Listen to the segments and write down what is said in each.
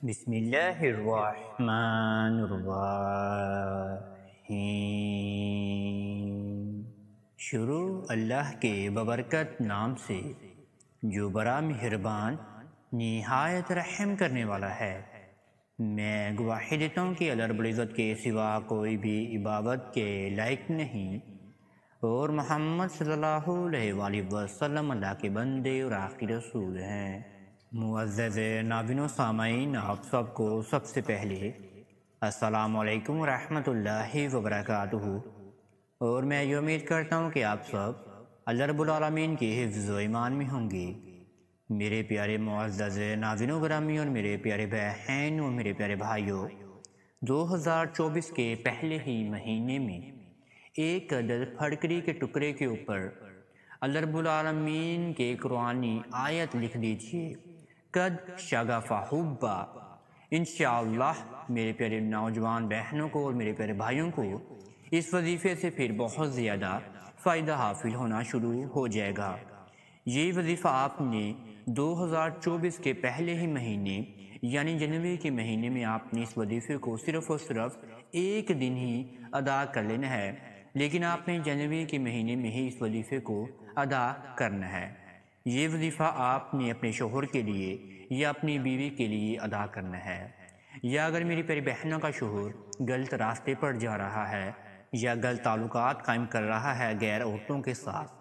بسم اللہ الرحمن الرحیم۔ شروع اللہ کے ببرکت نام سے جو بڑا مہربان نہایت رحم کرنے والا ہے۔ میں گواہی دیتا ہوں کہ اللہ رب العزت کے سوا کوئی بھی عبادت کے لائق نہیں، اور محمد صلی اللہ علیہ وآلہ وسلم اللہ کے بندے اور آخری رسول ہیں۔ معزز ناظرین و سامعین، آپ سب کو سب سے پہلے السلام علیکم ورحمۃ اللہ وبرکاتہ، اور میں یہ امید کرتا ہوں کہ آپ سب اللہ رب العالمین کی حفظ و ایمان میں ہوں گے۔ میرے پیارے معزز ناظرین و گرامی اور میرے پیارے بہن اور میرے پیارے بھائیوں، 2024 کے پہلے ہی مہینے میں ایک عدد پھٹکری کے ٹکڑے کے اوپر اللہ رب العالمین کے قرآنی آیت لکھ دیجئے، قد شغف حبا۔ انشاءاللہ میرے پیارے نوجوان بہنوں کو اور میرے پیارے بھائیوں کو اس وظیفے سے پھر بہت زیادہ فائدہ حاصل ہونا شروع ہو جائے گا۔ یہ وظیفہ آپ نے 2024 کے پہلے ہی مہینے یعنی جنوری کے مہینے میں آپ نے اس وظیفے کو صرف اور صرف ایک دن ہی ادا کر لینا ہے، لیکن آپ نے جنوری کے مہینے میں ہی اس وظیفے کو ادا کرنا ہے۔ یہ وظیفہ آپ نے اپنے شوہر کے لیے یا اپنی بیوی کے لیے ادا کرنا ہے، یا اگر میری پیاری بہنوں کا شوہر غلط راستے پر جا رہا ہے یا غلط تعلقات قائم کر رہا ہے غیر عورتوں کے ساتھ،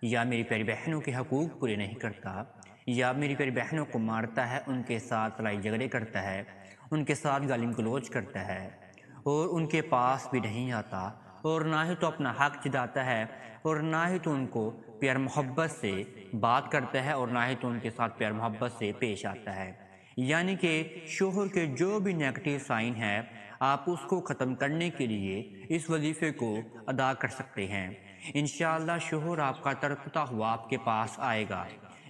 یا میری پیاری بہنوں کے حقوق پورے نہیں کرتا، یا میری پیاری بہنوں کو مارتا ہے، ان کے ساتھ لڑائی جھگڑے کرتا ہے، ان کے ساتھ گالی گلوچ کرتا ہے، اور ان کے پاس بھی نہیں آتا، اور نہ ہی تو اپنا حق جتاتا ہے، اور نہ ہی تو ان کو پیار محبت سے بات کرتا ہے، اور نہ ہی تو ان کے ساتھ پیار محبت سے پیش آتا ہے۔ یعنی کہ شوہر کے جو بھی نیگیٹو سائن ہے، آپ اس کو ختم کرنے کے لیے اس وظیفے کو ادا کر سکتے ہیں۔ انشاءاللہ شوہر آپ کا ترکتا ہوا آپ کے پاس آئے گا۔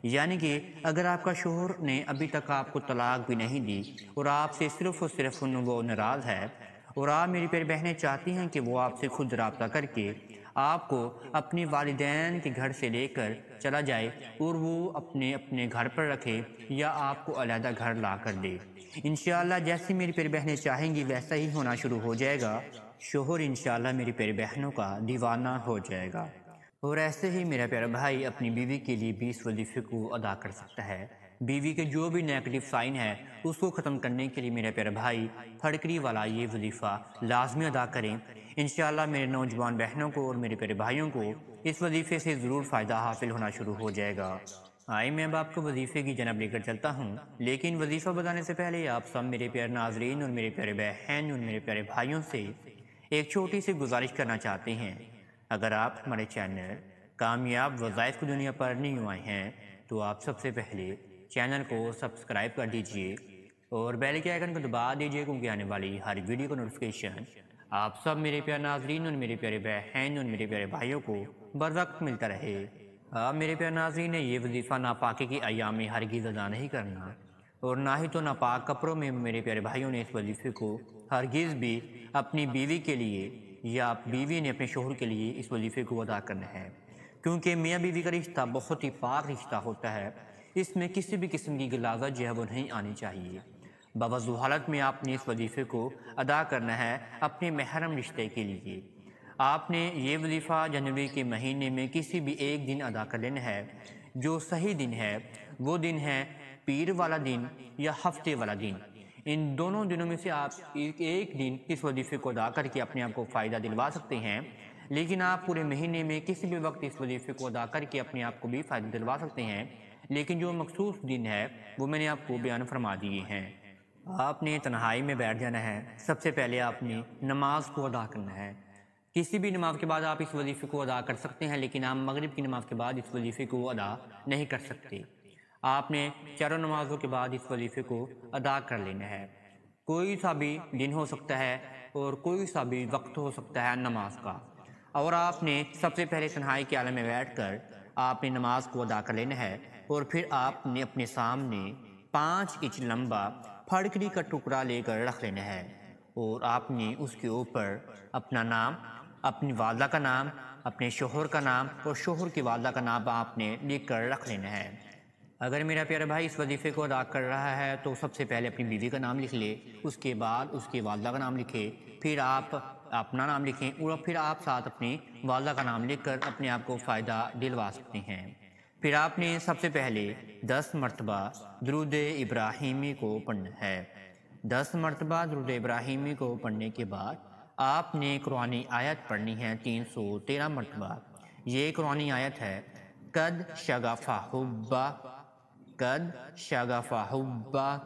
یعنی کہ اگر آپ کا شوہر نے ابھی تک آپ کو طلاق بھی نہیں دی اور آپ سے صرف اور صرف وہ ناراض ہے، اور آپ میری پیاری بہنیں چاہتی ہیں کہ وہ آپ سے خود رابطہ کر کے آپ کو اپنی والدین کے گھر سے لے کر چلا جائے اور وہ اپنے گھر پر رکھے یا آپ کو علیحدہ گھر لا کر دے، انشاءاللہ جیسی میری پیاری بہنیں چاہیں گی ویسا ہی ہونا شروع ہو جائے گا۔ شوہر انشاءاللہ میری پیاری بہنوں کا دیوانہ ہو جائے گا، اور ایسے ہی میرا پیارا بھائی اپنی بیوی کے لیے بھی اس وظیفے کو ادا کر سکتا ہے۔ بیوی کے جو بھی نیگیٹو سائن ہے اس کو ختم کرنے کے لیے میرا پیارا بھائی پھٹکری والا یہ وظیفہ لازمی ادا کریں۔ انشاءاللہ میرے نوجوان بہنوں کو اور میرے پیارے بھائیوں کو اس وظیفے سے ضرور فائدہ حاصل ہونا شروع ہو جائے گا۔ آئے میں اب آپ کو وظیفے کی جانب لے کر چلتا ہوں، لیکن وظیفہ بتانے سے پہلے آپ سب میرے پیارے ناظرین اور میرے پیارے بہن اور میرے پیارے بھائیوں سے ایک چھوٹی سی گزارش کرنا چاہتے ہیں۔ اگر آپ ہمارے چینل کامیاب وظائف کی دنیا پر نہیں آئے ہیں تو آپ سب سے پہلے چینل کو سبسکرائب کر دیجئے اور بیل کے آئیکن کو دبا دیجئے، کیونکہ آنے والی ہر ویڈیو کا نوٹیفیکیشن آپ سب میرے پیارے ناظرین اور میرے پیارے بہن اور میرے پیارے بھائیوں کو بروقت ملتا رہے۔ آپ میرے پیارے ناظرین نے یہ وظیفہ ناپاکی کی ایام میں ہرگز ادا نہیں کرنا، اور نہ ہی تو ناپاک کپڑوں میں میرے پیارے بھائیوں نے اس وظیفے کو ہرگز بھی اپنی بیوی کے لیے یا بیوی نے اپنے شوہر کے لیے اس وظیفے کو ادا کرنا ہے، کیونکہ میاں بیوی کا رشتہ بہت ہی پاک رشتہ ہوتا ہے، اس میں کسی بھی قسم کی غلاظت جو ہے وہ نہیں آنی چاہیے۔ باوضو حالت میں آپ نے اس وظیفے کو ادا کرنا ہے اپنے محرم رشتے کے لیے۔ آپ نے یہ وظیفہ جنوری کے مہینے میں کسی بھی ایک دن ادا کر لینا ہے۔ جو صحیح دن ہے وہ دن ہے پیر والا دن یا ہفتے والا دن۔ ان دونوں دنوں میں سے آپ ایک دن اس وظیفے کو ادا کر کے اپنے آپ کو فائدہ دلوا سکتے ہیں، لیکن آپ پورے مہینے میں کسی بھی وقت اس وظیفے کو ادا کر کے اپنے آپ کو بھی فائدہ دلوا سکتے ہیں، لیکن جو مخصوص دن ہے وہ میں نے آپ کو بیان فرما دیے ہیں۔ آپ نے تنہائی میں بیٹھ جانا ہے۔ سب سے پہلے آپ نے نماز کو ادا کرنا ہے۔ کسی بھی نماز کے بعد آپ اس وظیفے کو ادا کر سکتے ہیں، لیکن آپ مغرب کی نماز کے بعد اس وظیفے کو ادا نہیں کر سکتے۔ آپ نے چاروں نمازوں کے بعد اس وظیفے کو ادا کر لینا ہے۔ کوئی سا بھی دن ہو سکتا ہے اور کوئی سا بھی وقت ہو سکتا ہے نماز کا، اور آپ نے سب سے پہلے تنہائی کے عالم میں بیٹھ کر آپ نے نماز کو ادا کر لینا ہے، اور پھر آپ نے اپنے سامنے 5 انچ لمبا پھٹکری کا ٹکڑا لے کر رکھ لینا ہے، اور آپ نے اس کے اوپر اپنا نام، اپنی والدہ کا نام، اپنے شوہر کا نام اور شوہر کی والدہ کا نام آپ نے لکھ کر رکھ لینا ہے۔ اگر میرا پیارا بھائی اس وظیفے کو ادا کر رہا ہے تو سب سے پہلے اپنی بیوی کا نام لکھ لے، اس کے بعد اس کی والدہ کا نام لکھے، پھر آپ اپنا نام لکھیں اور پھر آپ ساتھ اپنی والدہ کا نام لکھ کر اپنے آپ کو فائدہ دلوا سکتے ہیں۔ پھر آپ نے سب سے پہلے 10 مرتبہ درود ابراہیمی کو پڑھنا ہے۔ 10 مرتبہ درود ابراہیمی کو پڑھنے کے بعد آپ نے قرآنی آیت پڑھنی ہے 313 مرتبہ۔ یہ قرآنی آیت ہے، قد شغف حبا، قد شغف حبا،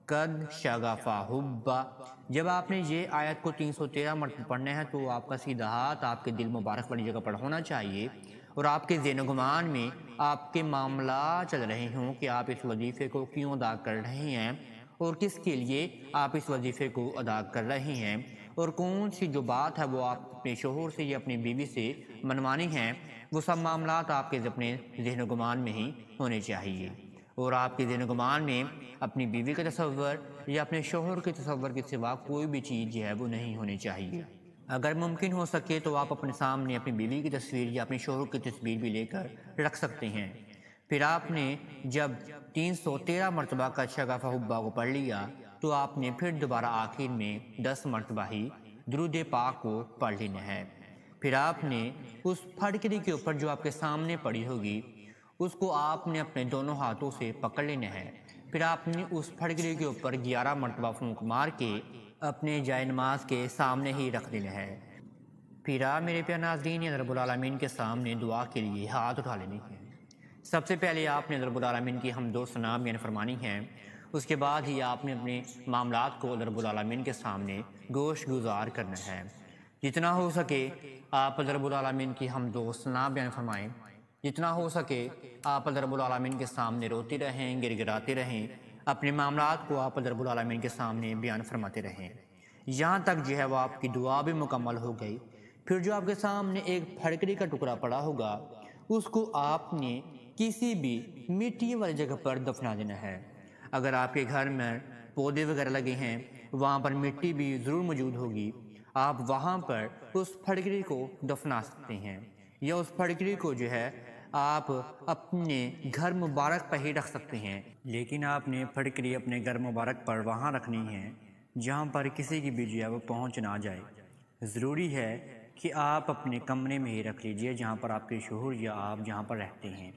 قد شغف حبا۔ جب آپ نے یہ آیت کو 313 مرتبہ پڑھنا ہے تو آپ کا سیدھا ہاتھ آپ کے دل مبارک والی جگہ پر ہونا چاہیے اور آپ کے ذہن و گمان میں آپ کے معاملات چل رہے ہوں کہ آپ اس وظیفے کو کیوں ادا کر رہے ہیں اور کس کے لیے آپ اس وظیفے کو ادا کر رہے ہیں، اور کون سی جو بات ہے وہ آپ اپنے شوہر سے یا اپنی بیوی سے منوانی ہے، وہ سب معاملات آپ کے اپنے ذہن و گمان میں ہی ہونے چاہیے، اور آپ کے ذہن و گمان میں اپنی بیوی کا تصور یا اپنے شوہر کے تصور کے سوا کوئی بھی چیز جو ہے وہ نہیں ہونی چاہیے۔ اگر ممکن ہو سکے تو آپ اپنے سامنے اپنی بیوی کی تصویر یا اپنے شوہر کی تصویر بھی لے کر رکھ سکتے ہیں۔ پھر آپ نے جب 313 مرتبہ قد شغف حبا کو پڑھ لیا تو آپ نے پھر دوبارہ آخر میں 10 مرتبہ ہی درود پاک کو پڑھ لینا ہے۔ پھر آپ نے اس پھٹکری کے اوپر جو آپ کے سامنے پڑی ہوگی اس کو آپ نے اپنے دونوں ہاتھوں سے پکڑ لینا ہے۔ پھر آپ نے اس پھٹکری کے اوپر 11 مرتبہ پھونک مار کے اپنے جائے نماز کے سامنے ہی رکھ دینا ہے۔ پھر آپ میرے پیارے ناظرین رب العالمین کے سامنے دعا کے لیے ہاتھ اٹھا لینے ہیں۔ سب سے پہلے آپ نے رب العالمین کی حمد و ثنا بیان فرمانی ہے، اس کے بعد ہی آپ نے اپنے معاملات کو رب العالمین کے سامنے گوش گزار کرنا ہے۔ جتنا ہو سکے آپ رب العالمین کی حمد و ثنا بیان فرمائیں، جتنا ہو سکے آپ رب العالمین کے سامنے روتے رہیں، گر گراتے رہیں، اپنے معاملات کو آپ رب العالمین کے سامنے بیان فرماتے رہیں، یہاں تک جو ہے وہ آپ کی دعا بھی مکمل ہو گئی۔ پھر جو آپ کے سامنے ایک پھٹکری کا ٹکڑا پڑا ہوگا اس کو آپ نے کسی بھی مٹی والی جگہ پر دفنا دینا ہے۔ اگر آپ کے گھر میں پودے وغیرہ لگے ہیں وہاں پر مٹی بھی ضرور موجود ہوگی، آپ وہاں پر اس پھٹکری کو دفنا سکتے ہیں، یا اس پھٹکری کو جو ہے آپ اپنے گھر مبارک پر ہی رکھ سکتے ہیں، لیکن آپ نے پھٹکری اپنے گھر مبارک پر وہاں رکھنی ہے جہاں پر کسی کی بھی جو ہے وہ پہنچ نہ جائے۔ ضروری ہے کہ آپ اپنے کمرے میں ہی رکھ لیجئے جہاں پر آپ کے شوہر یا آپ جہاں پر رہتے ہیں۔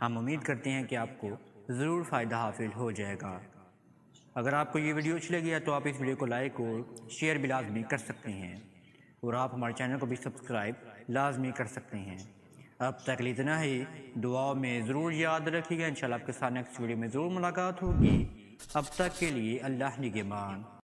ہم امید کرتے ہیں کہ آپ کو ضرور فائدہ حاصل ہو جائے گا۔ اگر آپ کو یہ ویڈیو اچھی لگی ہے تو آپ اس ویڈیو کو لائک اور شیئر بھی لازمی کر سکتے ہیں، اور آپ ہمارے چینل کو بھی سبسکرائب لازمی کر سکتے ہیں۔ اب تک اتنا ہی، دعاؤں میں ضرور یاد رکھیے گا، انشاءاللہ آپ کے ساتھ نیکسٹ ویڈیو میں ضرور ملاقات ہوگی۔ اب تک کے لیے اللہ نگہبان۔